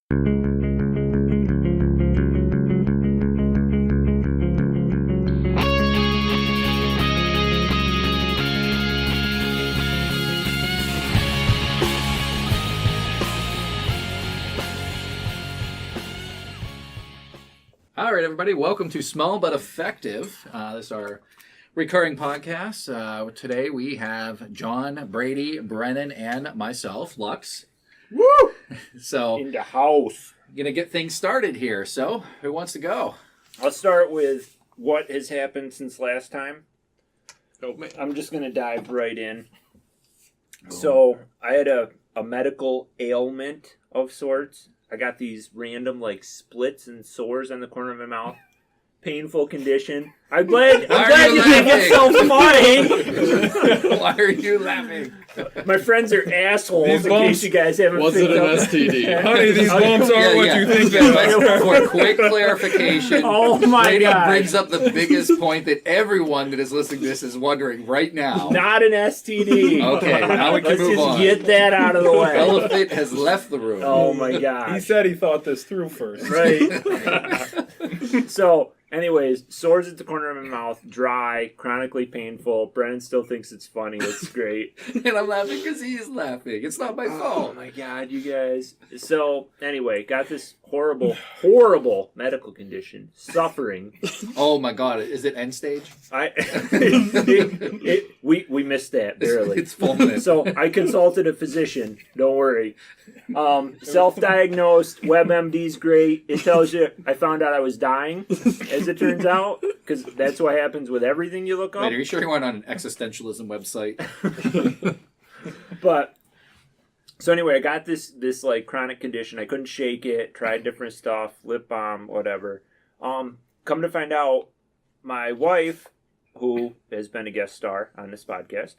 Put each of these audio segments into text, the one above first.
All right, everybody, welcome to Small But Effective. This is our recurring podcast. Today we have John, Brady, Brennan, and myself, Lux. Woo! So, in the house. Gonna get things started here. So, who wants to go? I'll start with what has happened since last time. Nope. I'm just going to dive right in. So, I had a medical ailment of sorts. I got these random, splits and sores on the corner of my mouth. Painful condition. I'm glad you think it's so funny. Why are you laughing? My friends are assholes, in case you guys haven't Was picked it an up. STD? Honey, these bumps aren't what you think they are. For quick clarification, Oh my Brady God. brings up the biggest point that everyone that is listening to this is wondering right now. Not an STD. Okay, now we can Let's move just on. get that out of the way. Elephant has left the room. Oh my God. He said he thought this through first. Right. So, anyways, sores at the corner of my mouth, dry, chronically painful. Brennan still thinks it's funny. It's great. And I'm laughing because he's laughing. It's not my Oh fault. my God, you guys. So, anyway, got this horrible medical condition. Suffering. Oh my God, is it end stage? We missed that, barely. It's fulminant. So, I consulted a physician. Don't worry. Self-diagnosed. WebMD's great. It tells you I found out I was dying, as it turns out, because that's what happens with everything you look up. Wait, are you sure you went on an existentialism website? But so anyway, I got this chronic condition. I couldn't shake it. Tried different stuff, lip balm, whatever. Come to find out, my wife, who has been a guest star on this podcast,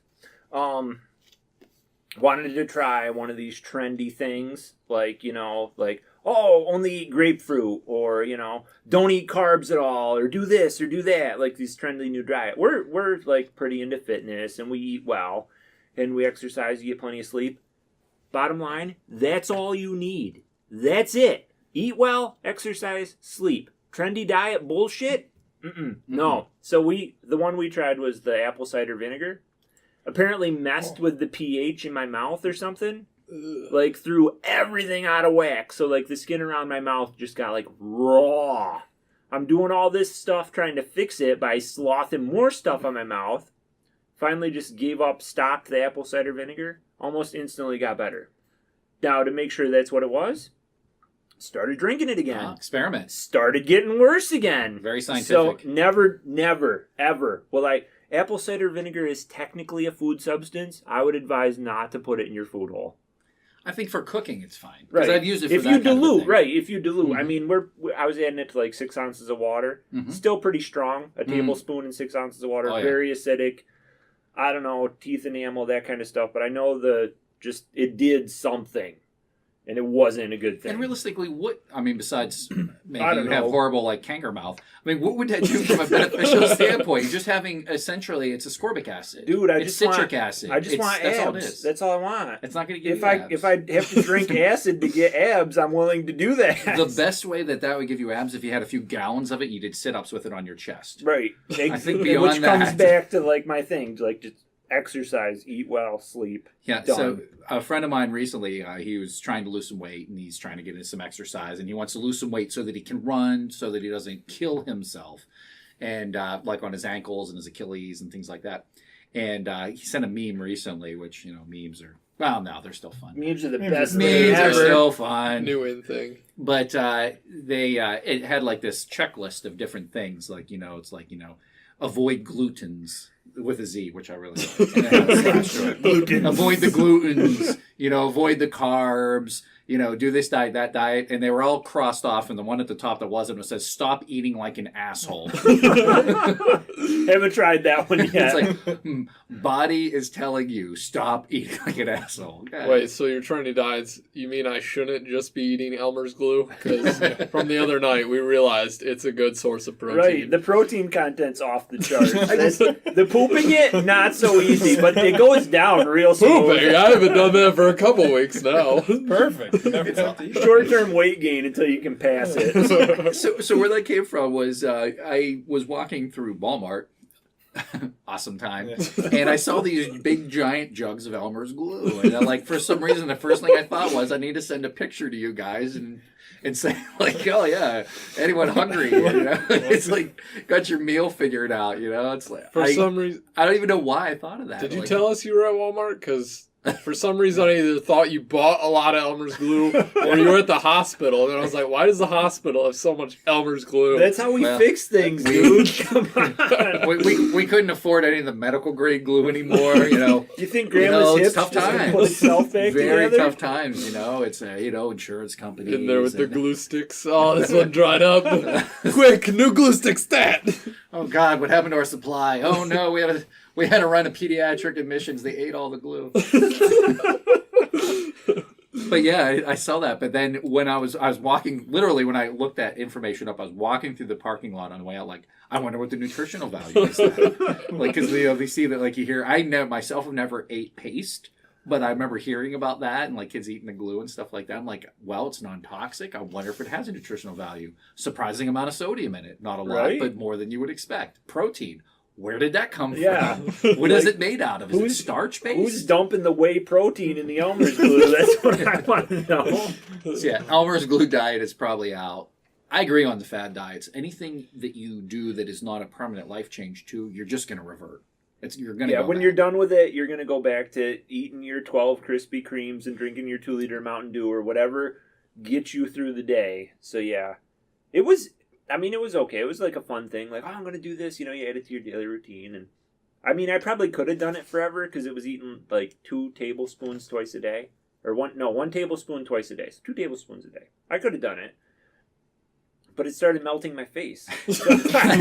wanted to try one of these trendy things, only eat grapefruit, or don't eat carbs at all, or do this or do that, like these trendy new diet. We're pretty into fitness, and we eat well, and we exercise. You get plenty of sleep. Bottom line, that's all you need. That's it. Eat well, exercise, sleep. Trendy diet bullshit? No. So the one we tried was the apple cider vinegar. Apparently messed with the pH in my mouth or something. Threw everything out of whack. So the skin around my mouth just got raw. I'm doing all this stuff trying to fix it by slothing more stuff on my mouth. Finally just gave up, stopped the apple cider vinegar. Almost instantly got better. Now, to make sure that's what it was, started drinking it again. Experiment. Started getting worse again. Very scientific. So never, ever. Apple cider vinegar is technically a food substance. I would advise not to put it in your food hole. I think for cooking it's fine. Right. Because I've used it for if that you kind of a dilute, thing. right? If you dilute, Mm-hmm. I mean, I was adding it to 6 ounces of water. Mm-hmm. Still pretty strong. A tablespoon and 6 ounces of water. Oh, yeah. Very acidic. I don't know, teeth enamel, that kind of stuff. But I know it did something, and it wasn't a good thing. And realistically, besides maybe I don't you have know. horrible canker mouth, what would that do from a beneficial standpoint? You're just having, essentially, it's ascorbic acid. Dude, it's citric acid. I just want that's abs. all it is. That's all I want. It's not going to give If you I abs. if I have to drink acid to get abs, I'm willing to do that. The best way that would give you abs, if you had a few gallons of it, you did sit-ups with it on your chest. Right. I think beyond which comes that- back to my thing, just exercise, eat well, sleep. Yeah, Done. so a friend of mine recently, he was trying to lose some weight, and he's trying to get into some exercise, and he wants to lose some weight so that he can run, so that he doesn't kill himself, and on his ankles and his Achilles and things like that. And he sent a meme recently, which, memes are, well, no, they're still fun. Memes are the Memes best are thing Memes are ever. still fun. New in thing. But it had this checklist of different things, avoid glutens with a Z, which I really like. And it had a slash through it. Glutens. Avoid the glutens, avoid the carbs, do this diet, that diet. And they were all crossed off. And the one at the top that wasn't, it says, stop eating like an asshole. Haven't tried that one yet. It's body is telling you, stop eating like an asshole. Okay. Wait, so your trendy diets, you mean I shouldn't just be eating Elmer's glue? Because from the other night, we realized it's a good source of protein. Right, the protein content's off the charts. The pooping it, not so easy, but it goes down real smooth. Pooping? I haven't done that for for a couple weeks now. Perfect. You never have to eat. Short-term weight gain until you can pass it. So where that came from was I was walking through Walmart. Awesome time. And I saw these big giant jugs of Elmer's glue. And like for some reason the first thing I thought was I need to send a picture to you guys and say like, oh yeah, anyone hungry, you know? It's like got your meal figured out, you know? It's like For some reason, I don't even know why I thought of that. did you Like, tell us you were at Walmart? Because for some reason I either thought you bought a lot of Elmer's glue or you were at the hospital. And I was like, why does the hospital have so much Elmer's glue? That's how we Well, fix things, dude. Come on. we couldn't afford any of the medical grade glue anymore, you know. You think You Grandma's know, it's hips tough just gonna times. put itself back Very together? tough times, you know. It's insurance companies. In there with the and- glue sticks. Oh, this one dried up. Quick, new glue stick stat. Oh God, what happened to our supply? Oh no, we had to run a pediatric admissions. They ate all the glue. But yeah, I saw that. But then when I was walking, literally when I looked that information up, I was walking through the parking lot on the way out. Like, I wonder what the nutritional value is. Like, because they see that, like you hear. I myself have never ate paste, but I remember hearing about that and like kids eating the glue and stuff like that. I'm like, well, it's non-toxic. I wonder if it has a nutritional value. Surprising amount of sodium in it. Not a lot, Right. but more than you would expect. Protein. Where did that come Yeah. from? What is it made out of? Is it starch based? Who's dumping the whey protein in the Elmer's glue? That's what I want to know. So yeah, Elmer's glue diet is probably out. I agree on the fad diets. Anything that you do that is not a permanent life change to, you're just going to revert. You're going to Yeah, go when back. you're done with it, you're going to go back to eating your 12 Krispy Kremes and drinking your 2-liter Mountain Dew or whatever gets you through the day. So yeah, it was okay. It was like a fun thing. Like, oh, I'm going to do this. You know, you add it to your daily routine. And I mean, I probably could have done it forever because it was eating like 2 tablespoons twice a day. Or 1 tablespoon twice a day. So 2 tablespoons a day. I could have done it. But it started melting my face.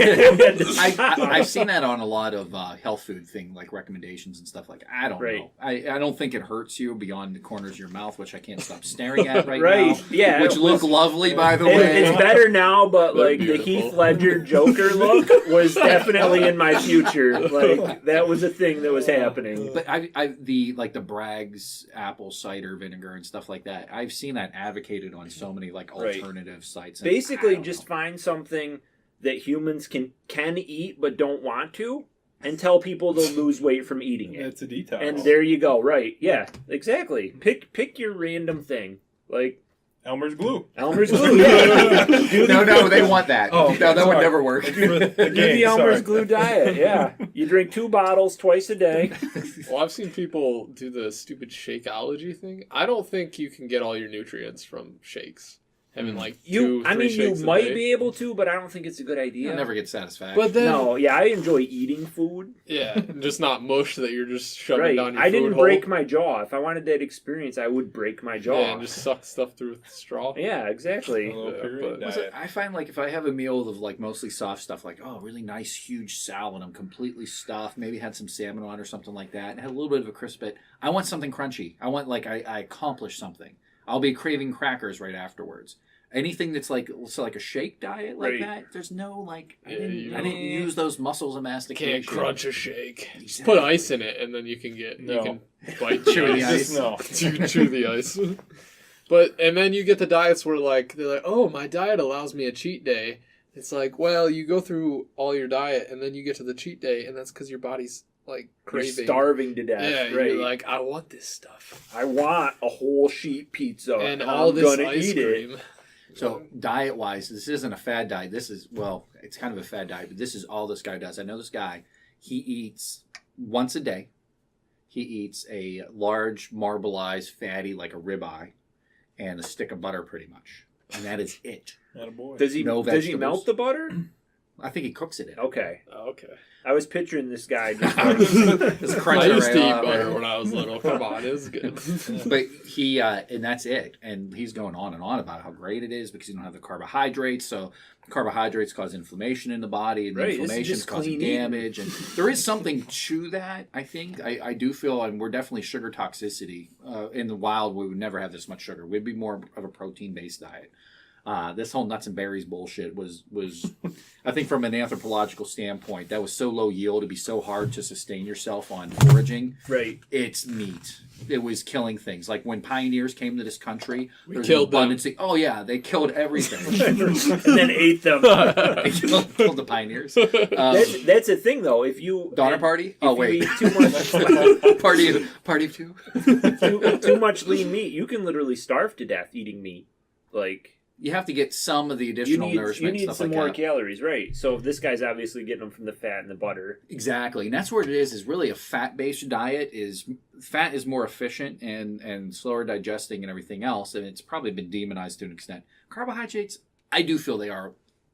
I've seen that on a lot of health food thing, like recommendations and stuff like that. I don't Right. know. I don't think it hurts you beyond the corners of your mouth, which I can't stop staring at right, Right. now. Yeah. Which look lovely, by the way. It's better now, but They're like beautiful. the Heath Ledger Joker look was definitely in my future. Like that was a thing that was happening. But the Bragg's apple cider vinegar and stuff like that. I've seen that advocated on so many like Right. alternative sites. And Basically, I don't just know. find something that humans can eat but don't want to, and tell people they'll lose weight from eating it. It's a detox. And there you go. Right? Yeah. Exactly. Pick your random thing. Like Elmer's glue. Elmer's glue. Yeah. No, they want that. Oh, no, that would sorry. never work. For the Do game, the Elmer's sorry. glue diet. Yeah. You drink 2 bottles twice a day. Well, I've seen people do the stupid Shakeology thing. I don't think you can get all your nutrients from shakes. Having like You 2-3 shakes a might day. be able to, but I don't think it's a good idea. You'll never get satisfaction. But then, No, yeah, I enjoy eating food. yeah, just not mush that you're just shoving Right. down your I food didn't hole. break my jaw. If I wanted that experience, I would break my jaw. Yeah, and just suck stuff through with straw. Yeah, exactly. A little Yeah, period but- diet. I find like if I have a meal of like mostly soft stuff, like really nice huge salad, I'm completely stuffed. Maybe had some salmon on or something like that, and had a little bit of a crisp bit. I want something crunchy. I want like I accomplished something. I'll be craving crackers right afterwards. Anything that's like a shake diet like Right. that, there's no like I Yeah, didn't use those muscles of mastication. Can't crunch a shake. Just put ice in it, and then you can No. bite Chew the the ice. ice. No. chew the ice. But and then you get the diets where like they're like, oh, my diet allows me a cheat day. It's like, well, you go through all your diet, and then you get to the cheat day, and that's because your body's like You're craving. starving to death. Yeah, right. you're like, I want this stuff I want a whole sheet pizza, and and all I'm this gonna ice eat it. cream. So diet wise, this isn't a fad diet. This is it's kind of a fad diet, but this is all this guy does. I know this guy. He eats once a day. He eats a large marbleized fatty like a ribeye, and a stick of butter, pretty much, and that is it. Attaboy. Does he No does he vegetables. melt the butter? I think he cooks it in. Okay, Oh, okay. I was picturing this guy. Just Just crunch I it used right to eat off. butter when I was little. Come on, it was good. But he and that's it. And he's going on and on about how great it is because you don't have the carbohydrates. So carbohydrates cause inflammation in the body, and Right, this is inflammation is just causing clean eating. damage. And there is something to that. I think I do feel, and we're definitely sugar toxicity in the wild. We would never have this much sugar. We'd be more of a protein based diet. This whole nuts and berries bullshit was I think from an anthropological standpoint, that was so low yield, it'd be so hard to sustain yourself on foraging. Right. It's meat. It was killing things. Like when pioneers came to this country, there was killed an abundance. Oh yeah, they killed everything. And then ate them. They killed the pioneers. That's a thing, though. If you Donner party? if Oh you wait, eat too much party of two. too much lean meat, you can literally starve to death eating meat. Like You have to get some of the you additional need nourishment. you need stuff some like more that. calories, right? So if this guy's obviously getting them from the fat and the butter. Exactly, and that's what it is. Is really a fat-based diet. Is fat is more efficient and slower digesting and everything else, and it's probably been demonized to an extent. Carbohydrates, I do feel they are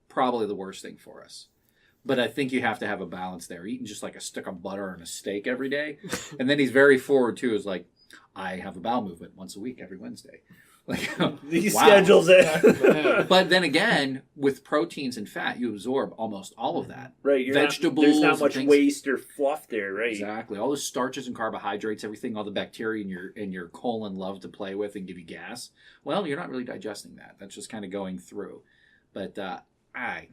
probably the worst thing for us. But I think you have to have a balance there. Eating just like a stick of butter and a steak every day, and then he's very forward too. Is like, I have a bowel movement once a week every Wednesday. Like He wow. schedules it. But then again, with proteins and fat, you absorb almost all of that. Right. Vegetables There's not and much things. waste or fluff there, right? Exactly. All those starches and carbohydrates, everything, all the bacteria in your colon love to play with and give you gas. Well, you're not really digesting that. That's just kind of going through. But I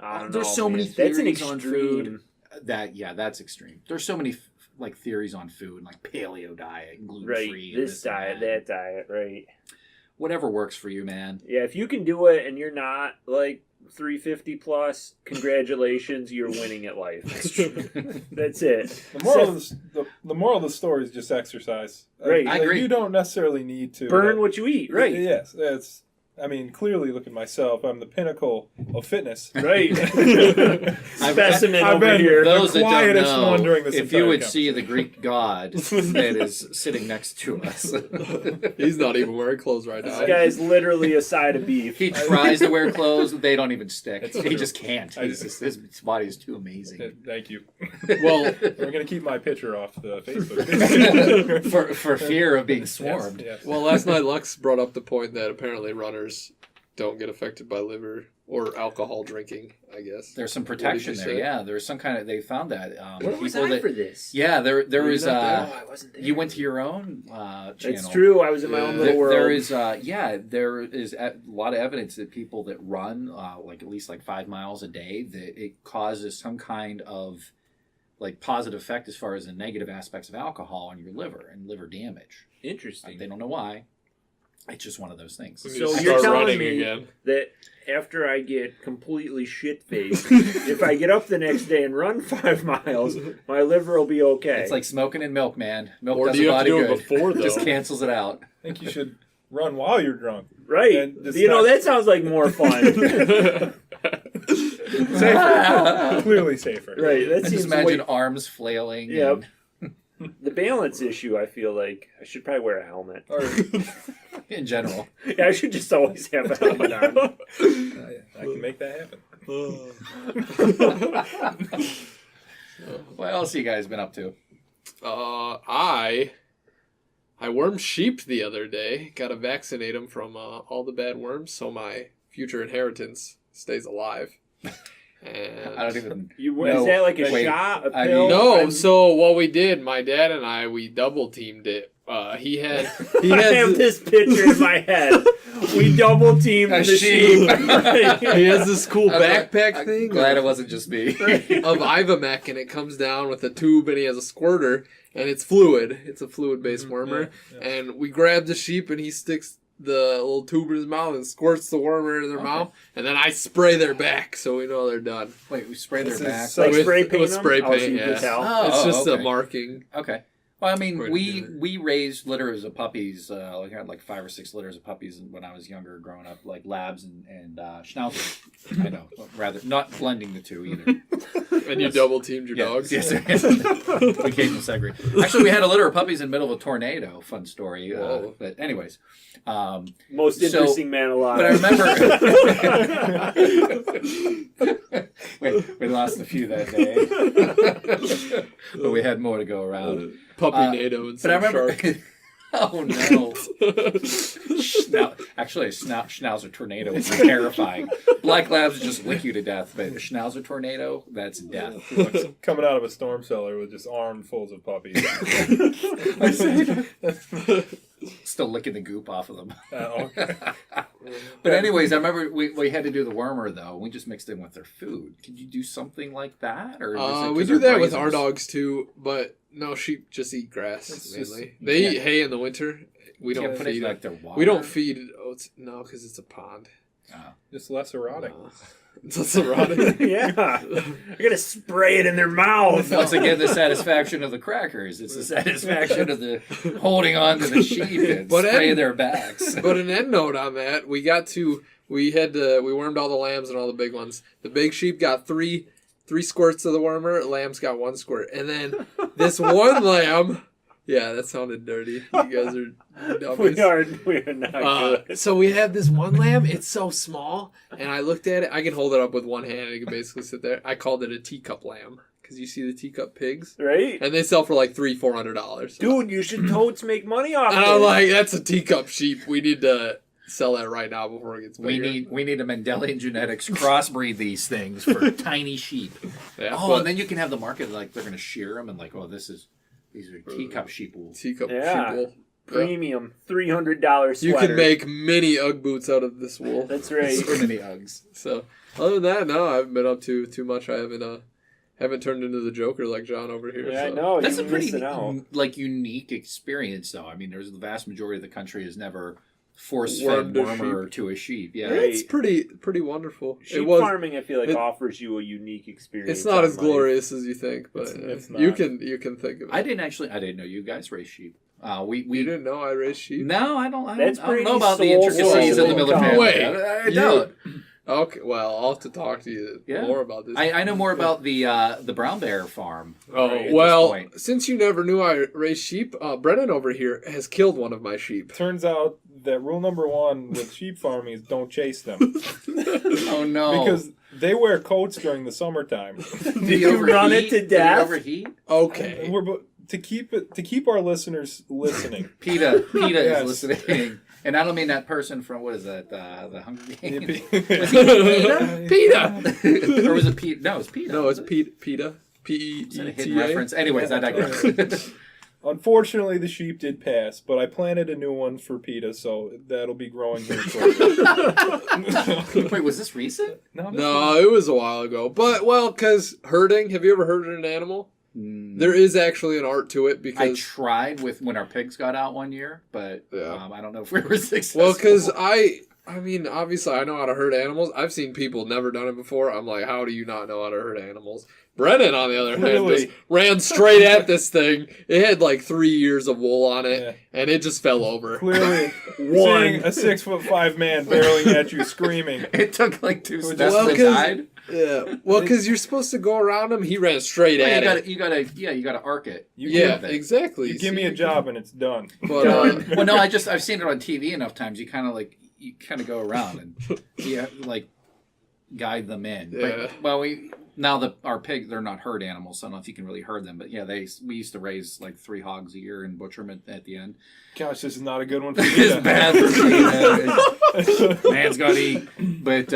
don't there's know, so many man. That's an theories on extreme. food. That's extreme. There's so many like theories on food, like paleo diet, gluten Right. free, This diet, that diet, right. whatever works for you, man. Yeah, if you can do it and you're not like 350 plus, congratulations, you're winning at life. That's it. The moral of the story is just exercise. Right. I agree. You don't necessarily need to Burn what you eat, right? Yes, it's. I mean, clearly, look at myself. I'm the pinnacle of fitness. Right. Specimen I've over been here. Those that don't quietest know, one during this if you entire would see the Greek god that is sitting next to us, He's not even wearing clothes right now. This guy's literally a side of beef. he tries to wear clothes, they don't even stick. It's He true. just can't. I His body is too amazing. Thank you. Well, We're going to keep my picture off the Facebook. for fear of being swarmed. Yes. well, last night Lux brought up the point that apparently runners don't get affected by liver or alcohol drinking, I guess. There's some What protection did you there. say? Yeah, there's some kind of. They found that. Where was people I that, for this? Yeah, there Were you is. not there? Oh, I wasn't there. You went to your own channel. It's true. I was in my own Yeah. little world. There is, there is a lot of evidence that people that run, like at least like 5 miles a day, that it causes some kind of like positive effect as far as the negative aspects of alcohol on your liver and liver damage. Interesting. They don't know why. It's just one of those things. We need So to you're start telling running me again. that after I get completely shit-faced, if I get up the next day and run 5 miles, my liver will be okay. It's like smoking in milk, man. Milk Or does do the you have body to do good. it before, though? Just cancels it out. I think you should run while you're drunk. right. and it's You know, not- that sounds like more fun. Safer. Clearly safer. Right. That I seems just imagine way- arms flailing. Yep. and- The balance issue, I feel like I should probably wear a helmet. Or, in general. Yeah, I should just always have a helmet on. I can make that happen. What else you guys been up to? I wormed sheep the other day. Got to vaccinate them from all the bad worms, so my future inheritance stays alive. And I don't even. Is that like a wait, shot, a I pill? mean- no. So what we did, my dad and I, we double teamed it. He I has have this picture in my head. We double teamed A the sheep. he has this cool I'm backpack thing Glad it wasn't just me. of Ivamec, and it comes down with a tube, and he has a squirter, and it's fluid. It's a fluid-based wormer, and we grab the sheep, and he sticks the little tube in his mouth and squirts the wormer in their mouth, and then I spray their back, so we know they're done. Wait, we spray their This is back. so- Like With- spray paint with them? spray Oh, so paint, you can yeah. tell. Oh, It's just okay. a marking. Okay. Well, I mean, Quite a we bit. raised litters of puppies. I had like 5 or 6 litters of puppies when I was younger, growing up, like labs and schnauzers. I know, rather not blending the two either. And you double teamed your dogs. Yes, we came to segregate. Actually, we had a litter of puppies in the middle of a tornado. Fun story. Whoa. But anyways, Most So- interesting man alive. but I remember we lost a few that day, but we had more to go around. Puppy NATO and But I some remember. shark. Oh no! Actually, a Schnauzer tornado is terrifying. Black Labs just lick you to death, but a Schnauzer tornado, that's death. Coming out of a storm cellar with just armfuls of puppies. Still licking the goop off of them. Okay. But anyways, I remember we had to do the wormer though. We just mixed in with their food. Could you do something like that, or we do that with our dogs too? But no, sheep just eat grass mainly. They eat hay in the winter. We don't feed like their water. We don't feed oats. No, because it's a pond. Just less erotic. It's less erotic. Yeah. I gotta spray it in their mouth. Once again, the satisfaction of the crackers. It's the satisfaction of the holding on to the sheep and spraying their backs. But an end note on that, we wormed all the lambs and all the big ones. The big sheep got three squirts of the wormer. Lambs got 1 squirt. And then this one lamb... Yeah, that sounded dirty. You guys are dummies. We are not good. So we have this one lamb. It's so small. And I looked at it. I can hold it up with one hand and it can basically sit there. I called it a teacup lamb. Because you see the teacup pigs? Right? And they sell for like $300-$400. Dude, you should totes make money off And it. I'm like, that's a teacup sheep. We need to sell that right now before it gets bigger. We need a Mendelian genetics crossbreed these things for tiny sheep. Yeah, and then you can have the market like they're going to shear them and like, these are teacup sheep wool. Teacup sheep wool. Premium, $300 sweater. You can make mini Ugg boots out of this wool. That's right. So many Uggs. So, other than that, no, I haven't been up to too much. I haven't turned into the Joker like John over here. Yeah, so. I know. That's a pretty unique unique experience, though. I mean, there's the vast majority of the country has never force-fed wormer to a sheep. Yeah, Right. It's pretty wonderful. Sheep farming, I feel like, offers you a unique experience. It's not as glorious as you think, but it's you not. can think of it. I didn't know you guys raise sheep. We You didn't know I raised sheep? No, I don't. That's I don't pretty know about the soul intricacies of the Miller food. family. Wait, I don't. Okay, well, I'll have to talk to you more about this. I know more about the brown bear farm. Oh, at this well, point. since you never knew I raised sheep, Brennan over here has killed one of my sheep. Turns out that rule number 1 with sheep farming is don't chase them. Oh no! Because they wear coats during the summertime. Did you run it to death? Overheat? Okay. To keep our listeners listening. PETA Yes. is listening. And I don't mean that person from, what is that, the Hunger Games? PETA! Or was it PETA? No, it's PETA. No, it's PETA. Is that a hidden PETA. reference? Anyways, I digress. Unfortunately, the sheep did pass, but I planted a new one for PETA, so that'll be growing here shortly. Wait, was this recent? No, it was a while ago. But, because herding, have you ever herded an animal? There is actually an art to it because... I tried when our pigs got out one year, but I don't know if we were successful. Well, because I mean, obviously I know how to herd animals. I've seen people never done it before. I'm like, how do you not know how to herd animals? Brennan, on the other hand, just ran straight at this thing. It had like 3 years of wool on it, and it just fell over. Clearly, seeing a 6'5" man barreling at you screaming. It took like 2 steps Well, to died. Yeah, well, because you're supposed to go around him. He ran straight at it. You gotta arc it. Exactly. You give me a job and it's done. But well, no, I've seen it on TV enough times. You kind of go around and guide them in. Yeah. But, our pigs, they're not herd animals, so I don't know if you can really herd them. But yeah, we used to raise like 3 hogs a year and butcher them at the end. Gosh, this is not a good one for It's you. bad for me. Man's got to eat. But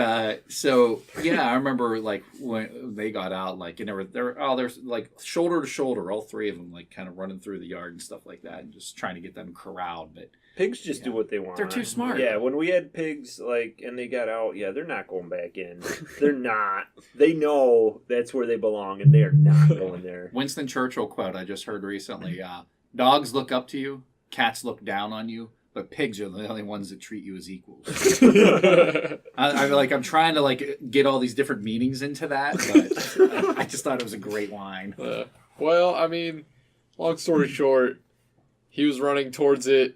so yeah, I remember like when they got out, like and there's like shoulder to shoulder, all 3 of them, like kind of running through the yard and stuff like that, and just trying to get them corralled. But pigs just do what they want. They're too smart. Yeah, when we had pigs, and they got out, they're not going back in. They're not. They know that's where they belong, and they are not going there. Winston Churchill quote I just heard recently: "Dogs look up to you, cats look down on you, but pigs are the only ones that treat you as equals." I'm trying to get all these different meanings into that, but I just thought it was a great line. Well, I mean, long story short, he was running towards it.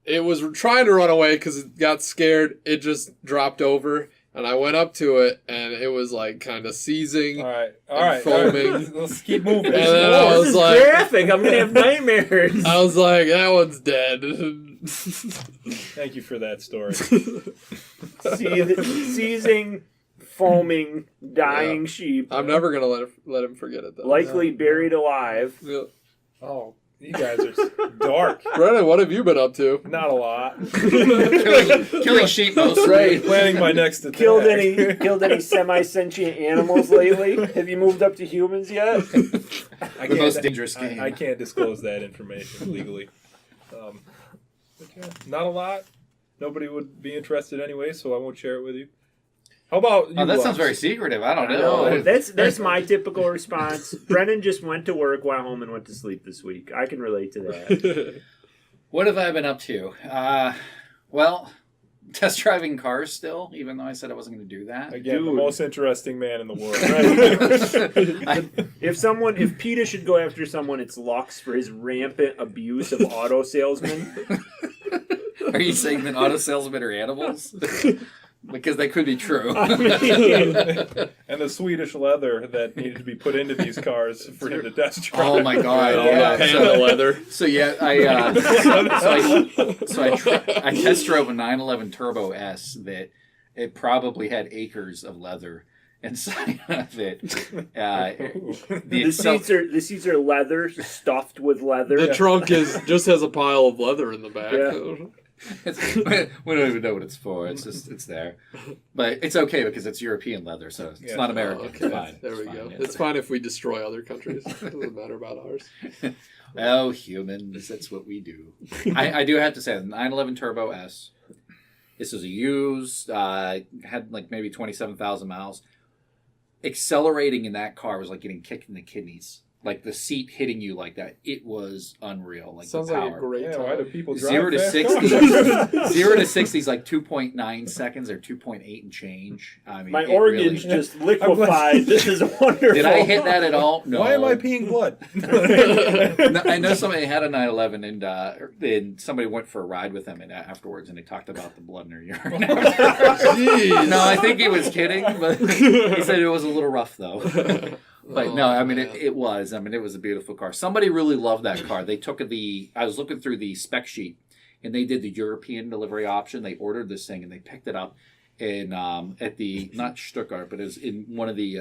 It was trying to run away because it got scared. It just dropped over, and I went up to it, and it was like kind of seizing. All right. Foaming. Let's keep moving. And then I was like, graphic. I'm gonna have nightmares. I was like, that one's dead. Thank you for that story. Seizing, foaming, dying sheep. I'm never gonna let him forget it though. Likely buried alive. Yeah. Oh, you guys are dark. Brennan, what have you been up to? Not a lot. killing sheep mostly. Planning my next attack. Killed any semi-sentient animals lately? Have you moved up to humans yet? The most dangerous game. I can't disclose that information legally. But not a lot. nobody would be interested anyway, so I won't share it with you. How about you? Oh, that sounds Lux? very secretive. I don't I know. know. That's my typical response. Brennan just went to work, went home, and went to sleep this week. I can relate to that. What have I been up to? Well, test driving cars still, even though I said I wasn't going to do that. Again, the Dude. most interesting man in the world. If PETA should go after someone, it's Lux for his rampant abuse of auto salesmen. Are you saying that auto salesmen are animals? Because they could be true. And the Swedish leather that needed to be put into these cars for him to test drive. Oh my god! All that panda leather. So yeah, I test drove a 911 Turbo S that it probably had acres of leather inside of it. The seats are leather, stuffed with leather. The trunk just has a pile of leather in the back. Yeah. We don't even know what it's for. It's there, but it's okay because it's European leather, so it's not American. Oh, It's okay. fine. There we It's go. fine. It's fine if we destroy other countries. It doesn't matter about ours. Oh, humans, that's what we do. I do have to say, the 911 Turbo S, this is a used, had like maybe 27,000 miles. Accelerating in that car was like getting kicked in the kidneys. Like the seat hitting you like that. It was unreal. Like Sounds the power. like a great Yeah, time. why do people drive 0 to fast 60. cars? 0 to 60 is like 2.9 seconds or 2.8 and change. I mean, My it organs really- just liquefied. This is wonderful. Did I hit that at all? No. Why am I peeing blood? No, I know somebody had a 911 and somebody went for a ride with them and afterwards and they talked about the blood in their urine. Jeez. No, I think he was kidding, but he said it was a little rough though. But no, I mean man. it was. I mean it was a beautiful car. Somebody really loved that car. They took I was looking through the spec sheet, and they did the European delivery option. They ordered this thing and they picked it up in at the not Stuttgart, but it was in one of the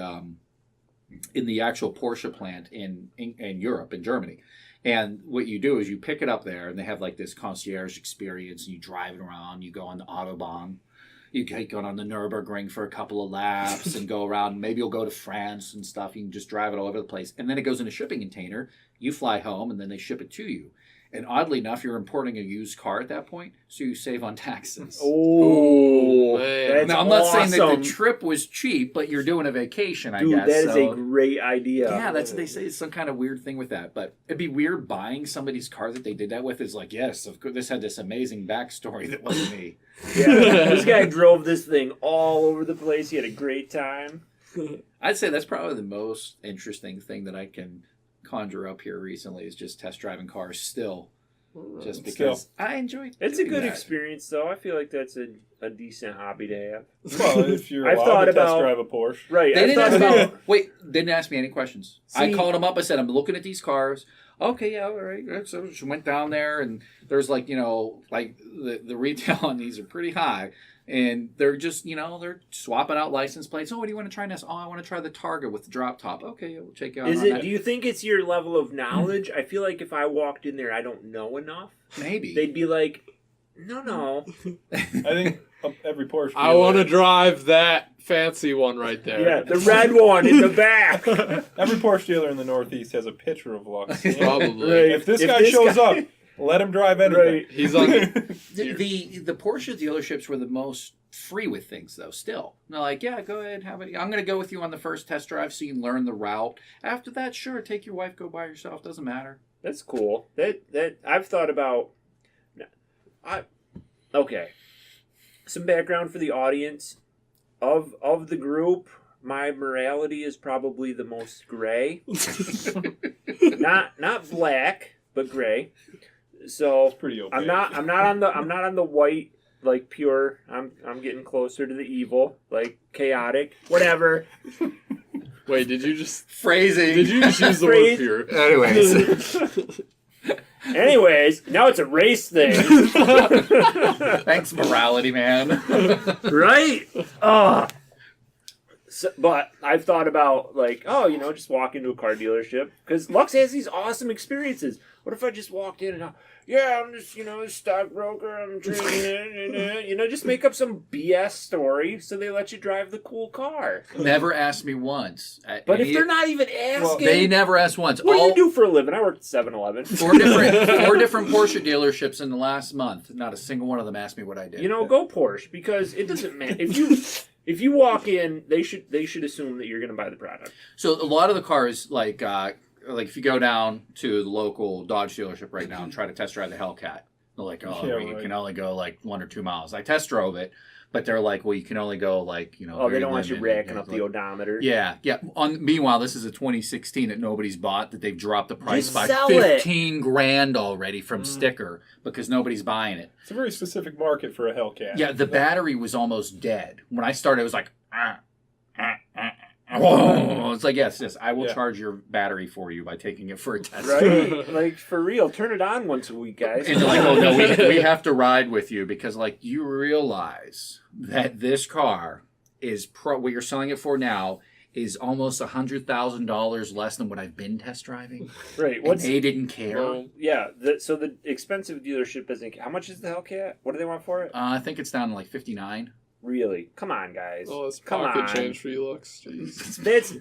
in the actual Porsche plant in Europe, in Germany. And what you do is you pick it up there, and they have like this concierge experience, and you drive it around. You go on the Autobahn. You can go on the Nürburgring for a couple of laps and go around. Maybe you'll go to France and stuff. You can just drive it all over the place. And then it goes in a shipping container. You fly home, and then they ship it to you. And oddly enough, you're importing a used car at that point, so you save on taxes. Oh, man. that's Now, I'm not saying that awesome. the trip was cheap, but you're doing a vacation, I Dude, guess. that is so. a great idea. Yeah, that's what they say. It's some kind of weird thing with that. But it'd be weird buying somebody's car that they did that with. Is like, yes, of course, this had this amazing backstory that wasn't me. Yeah, this guy drove this thing all over the place. He had a great time. I'd say that's probably the most interesting thing that I can conjure up here recently is just test driving cars still. Just because I enjoy It's a doing good that. experience, though. I feel like that's a decent hobby to have. Well, if you're I've allowed thought to test about- drive a Porsche. Right. They I didn't thought ask me. Wait, didn't ask me any questions. I See- called them up. I said, I'm looking at these cars. Okay, yeah, all right. So she went down there, and there's like, like the retail on these are pretty high. And they're just, they're swapping out license plates. Oh, what do you want to try next? Oh, I want to try the Targa with the drop top. Okay, we'll check you out Is on it? that. Do you think it's your level of knowledge? I feel like if I walked in there, I don't know enough. Maybe. They'd be like, no. I think every Porsche. I want to drive that fancy one right there. Yeah, the red one in the back. Every Porsche dealer in the Northeast has a picture of Lux. Probably. Right. If this guy shows up, let him drive anything. Right. He's on. The Porsche dealerships were the most free with things, though, still. And they're like, yeah, go ahead, have it. I'm going to go with you on the first test drive so you can learn the route. After that, sure, take your wife, go by yourself. Doesn't matter. That's cool. That I've thought about. Okay. Some background for the audience. Of the group, my morality is probably the most gray. not black, but gray. So Pretty okay. I'm not on the white, like pure. I'm getting closer to the evil, like chaotic, whatever. Wait, did you just Phrasing. did you just use the Phrase- word pure? Anyways. Anyways, now it's a race thing. Thanks, morality, man. Right? but I've thought about like, just walk into a car dealership because Lux has these awesome experiences. What if I just walked in and I'm just a stockbroker. I'm trading it, just make up some BS story so they let you drive the cool car. Never asked me once. But if they're not even asking, they never asked once. What do you do for a living? I work at 7-Eleven. Four different Porsche dealerships in the last month. Not a single one of them asked me what I did. Go Porsche because it doesn't matter if you walk in, they should assume that you're going to buy the product. So a lot of the cars, like if you go down to the local Dodge dealership right now and try to test drive the Hellcat, they're like, you can only go like 1 or 2 miles. I test drove it, but they're like, well, you can only go like, they don't want you racking up the odometer. Yeah. Meanwhile, this is a 2016 that nobody's bought, that they've dropped the price by $15,000 already from sticker because nobody's buying it. It's a very specific market for a Hellcat. Yeah, the battery was almost dead. When I started, it was like, it's like, yes, I will charge your battery for you by taking it for a test. Right? Like, for real, turn it on once a week, guys. And they're like, oh, no, we have to ride with you because, like, you realize that this car is, what you're selling it for now is almost $100,000 less than what I've been test driving. Right. They didn't care. So the expensive dealership doesn't care. How much is the Hellcat? What do they want for it? I think it's down to like $59. Really? Come on, guys. Oh, it's pocket change for you, Lux. Jeez. That's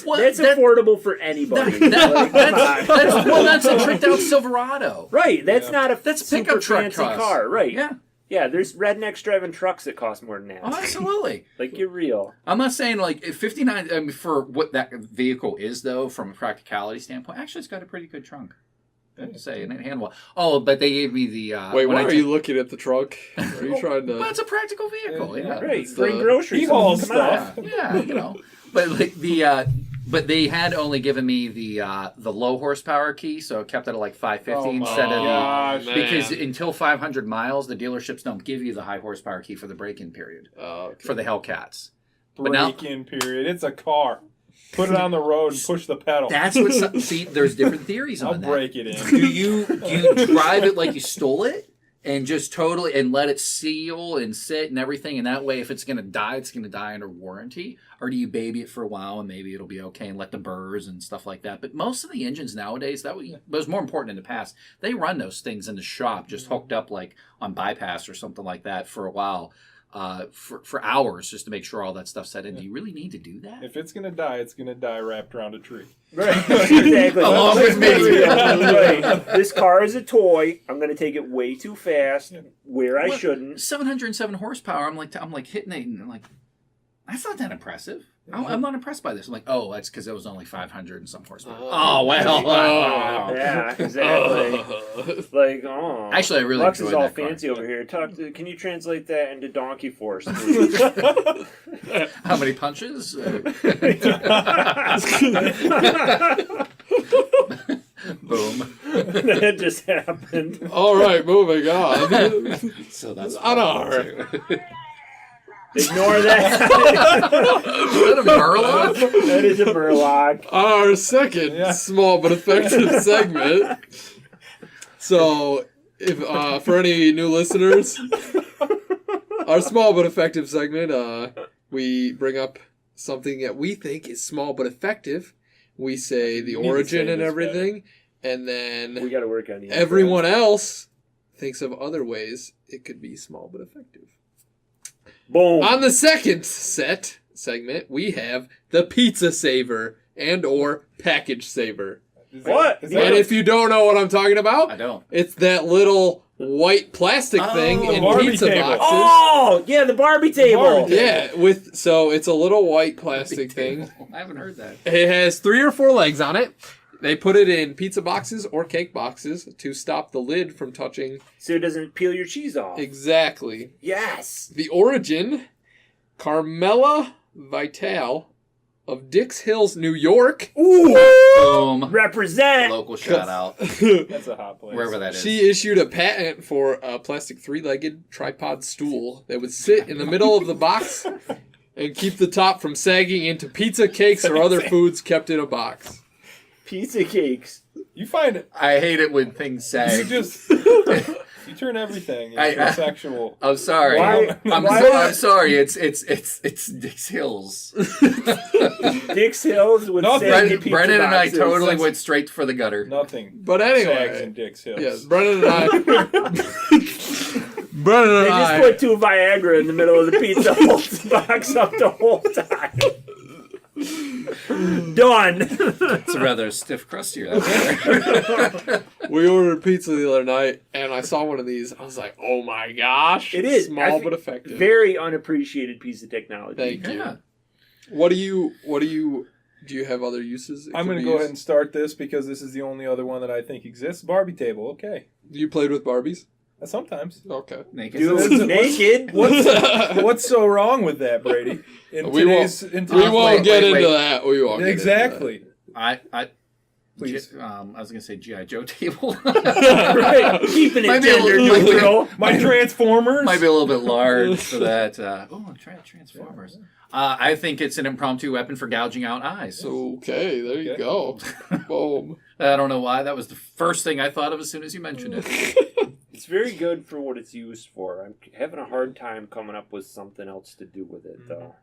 affordable for anybody. That's a tricked out Silverado. Right. That's not a that's super pickup truck fancy cost. car. Right. Yeah. Yeah, there's rednecks driving trucks that cost more than that. Oh, absolutely. Like, you're real. I'm not saying like 59. I mean, for what that vehicle is, though, from a practicality standpoint, actually, it's got a pretty good trunk. I have to say, and it handle. Oh, but they gave me the. Wait, why are you looking at the trunk? Are you trying to? Well, it's a practical vehicle. Yeah, right. Bring groceries. He hauls stuff. Yeah, But like but they had only given me the low horsepower key, so it kept it at like 550 instead of because until 500 miles, the dealerships don't give you the high horsepower key for the break-in period for the Hellcats. Break-in period. It's a car. Put it on the road and push the pedal. That's what. See, there's different theories on that. I'll break it in. Do you drive it like you stole it and just totally and let it seal and sit and everything, and that way, if it's going to die, it's going to die under warranty? Or do you baby it for a while and maybe it'll be okay and let the burrs and stuff like that? But most of the engines nowadays, that was more important in the past. They run those things in the shop, just hooked up like on bypass or something like that for a while. For hours just to make sure all that stuff's set in. Do you really need to do that? If it's going to die, it's going to die wrapped around a tree. Right, exactly. Along with me. Right. This car is a toy. I'm going to take it way too fast where I shouldn't. 707 horsepower. I'm like hitting it and I'm like, that's not that impressive. I'm not impressed by this. I'm like, oh, that's because it was only 500 and some horsepower. Yeah, exactly. Actually, I really Lux enjoyed is all that car. fancy over here. Can you translate that into donkey force, please? How many punches? Boom. That just happened. All right, moving on. So that's on our. Ignore that. Is that a Murloc? That is a Murloc. Our second small but effective segment. So, if for any new listeners, our small but effective segment, we bring up something that we think is small but effective. We say the origin and everything, and then we got to work on everyone else thinks of other ways it could be small but effective. Boom. On the second segment, we have the pizza saver and or package saver. What? And if you don't know what I'm talking about, I don't. It's that little white plastic thing in pizza boxes. Oh, yeah, the Barbie table. Yeah, so it's a little white plastic thing. I haven't heard that. It has 3 or 4 legs on it. They put it in pizza boxes or cake boxes to stop the lid from touching. So it doesn't peel your cheese off. Exactly. Yes. The origin, Carmela Vital of Dix Hills, New York. Ooh. Boom. Represent. Local shout out. That's a hot place. Wherever that is. She issued a patent for a plastic 3-legged tripod stool that would sit in the middle of the box and keep the top from sagging into pizza, cakes, or other foods kept in a box. Pizza cakes. You find it. I hate it when things say. You just You turn everything into sexual. I'm sorry. Why- I'm sorry. It's Dick's Hills. Dick's Hills with Nothing. sandy pizza Brennan and I boxes. totally went straight for the gutter. Nothing. But Sags anyway, and Dick's Hills. yes, Brennan and I. Brennan They and just I. put 2 Viagra in the middle of the pizza, holds the box up the whole time. Done. It's a rather stiff crust here. That's We ordered pizza the other night, and I saw one of these. I was like, "Oh my gosh!" It is. I small think but effective. Very unappreciated piece of technology. Thank you. Yeah. What do you? Do you have other uses? I'm going to go ahead and start this because this is the only other one that I think exists. Barbie table. Okay. You played with Barbies? Sometimes. Okay. Naked. Dude, naked. What's so wrong with that, Brady? In We today's, won't wait, get wait. into that. We won't. exactly. I Please. I was gonna say GI Joe table. Right. Keeping it Might be a tender, little- new girl. My Transformers. Might be a little bit large for that. Transformers. I think it's an impromptu weapon for gouging out eyes. Okay, there you Okay. go. Boom. I don't know why. That was the first thing I thought of as soon as you mentioned it. It's very good for what it's used for. I'm having a hard time coming up with something else to do with it, though.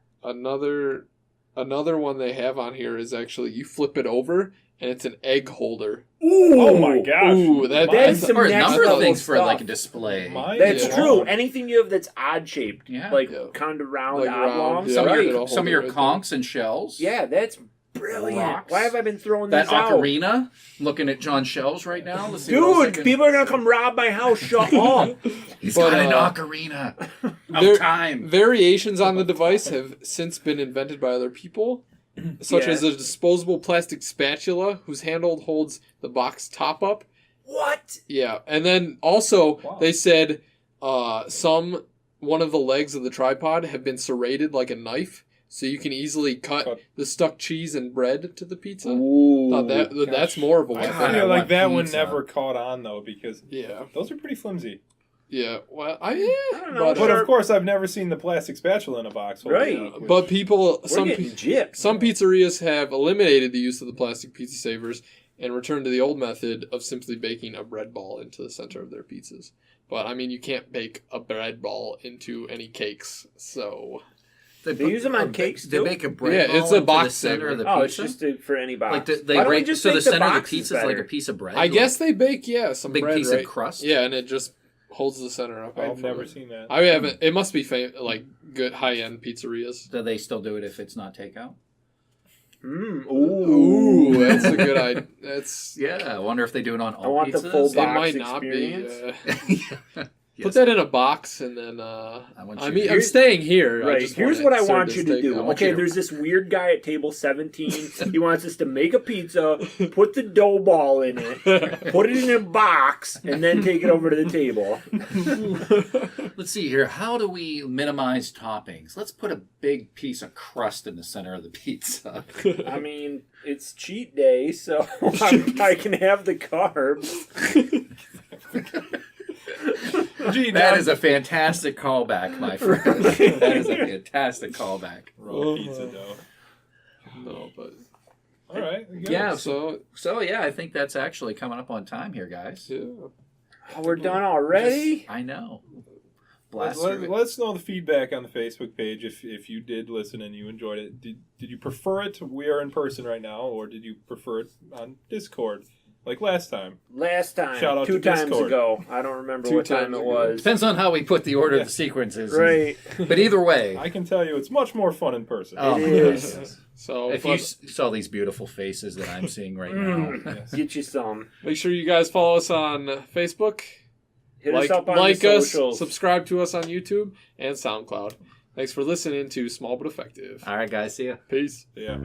Another one they have on here is actually you flip it over and it's an egg holder. Ooh, Oh my gosh. Ooh, That's some Or a next number of level things for stuff. like a display. Mine That's is true. long. Anything you have that's odd shaped, Yeah. like Yeah. kind of round, Like round, oblong. yeah. Some of It'll your hold some of it your right there. conchs and shells. Yeah, that's brilliant. Rocks. Why have I been throwing That these out? ocarina. Looking at John's shelves right now. Let's see what else I Dude, can- people are gonna come rob my house. Shut up. He's But, got an uh, ocarina there- of time. Variations on the device have since been invented by other people, such Yeah. as a disposable plastic spatula whose handle holds the box top up. What? Yeah, and then also Wow. they said one of the legs of the tripod have been serrated like a knife, so you can easily cut the stuck cheese and bread to the pizza. Ooh. Thought that's more of a I weapon. God, feel like want that one pizza. never caught on though because Yeah, those are pretty flimsy. yeah. Well, I don't know. but, But Sure. of course, I've never seen the plastic spatula in a box. holding Right. it up, which- but people We're some getting gypped. Some pizzerias have eliminated the use of the plastic pizza savers and returned to the old method of simply baking a bread ball into the center of their pizzas. But I mean, you can't bake a bread ball into any cakes, so They use them on cakes, They too? make a bread Yeah, ball it's a into box the center of the Oh, it's pizza. just for any box. Like they Why don't we break, just so the make center of the boxes pizza is like a better? piece of bread. I guess they bake some big bread, piece right? of crust. Yeah, and it just holds the center up. I've never seen that. I haven't. It must be like good high end pizzerias. Do they still do it if it's not takeout? Ooh, that's a good idea. That's Yeah, I wonder if they do it on all I want the pizzas. full it box might not experience. be. Yes. Put that in a box and then. want I you mean, to- I'm staying here. I Right. just Here's wanna what I serve want this you to takeout. do. I want Okay, you to- there's this weird guy at table 17. He wants us to make a pizza, put the dough ball in it, put it in a box, and then take it over to the table. Let's see here. How do we minimize toppings? Let's put a big piece of crust in the center of the pizza. I mean, it's cheat day, so I can have the carbs. Gee, That now- is a fantastic callback, my friend. That is a fantastic callback. raw pizza dough. No, but All right. we go. Yeah, so So yeah, I think that's actually coming up on time here, guys. yeah. Oh, we're done already? I know. Let, Blast through it. us know the feedback on the Facebook page if you did listen and you enjoyed it. Did you prefer it? We are in person right now, or did you prefer it on Discord like last time? Last time. Shout out 2 to times Discord. ago. I don't remember 2 what time times it ago. was. Depends on how we put the order Yeah. of the sequences. Right. But either way, I can tell you it's much more fun in person. oh It my is. goodness. So If but you saw these beautiful faces that I'm seeing right now, Yes. Get you some. make sure you guys follow us on Facebook. Hit like us up on like the us, socials. subscribe to us on YouTube and SoundCloud. Thanks for listening to Small But Effective. all right, guys, see ya. Peace. Yeah.